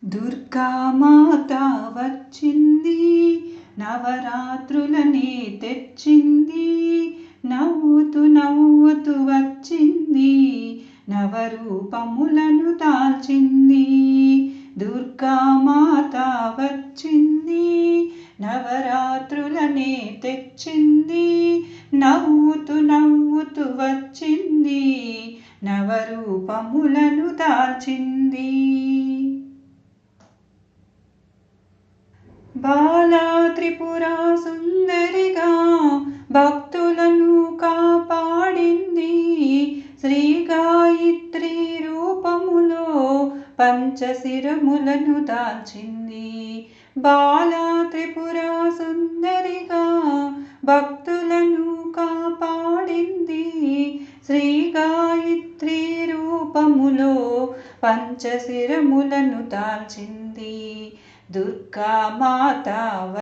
దుర్గామాత వచ్చింది, నవరాత్రులనే తెచ్చింది. నవ్వుతూ నవ్వుతూ వచ్చింది, నవరూపములను దాల్చింది. దుర్గామాత వచ్చింది, నవరాత్రులనే తెచ్చింది. నవ్వుతూ నవ్వుతూ వచ్చింది, నవరూపములను దాల్చింది. బాలా త్రిపురా సుందరిగా భక్తులను కాపాడింది. శ్రీ గాయత్రి రూపములో పంచశిరములను దాల్చింది. బాలా త్రిపురా సుందరిగా భక్తులను కాపాడింది. శ్రీ గాయత్రి రూపములో పంచశిరములను దాల్చింది. దుర్గామాత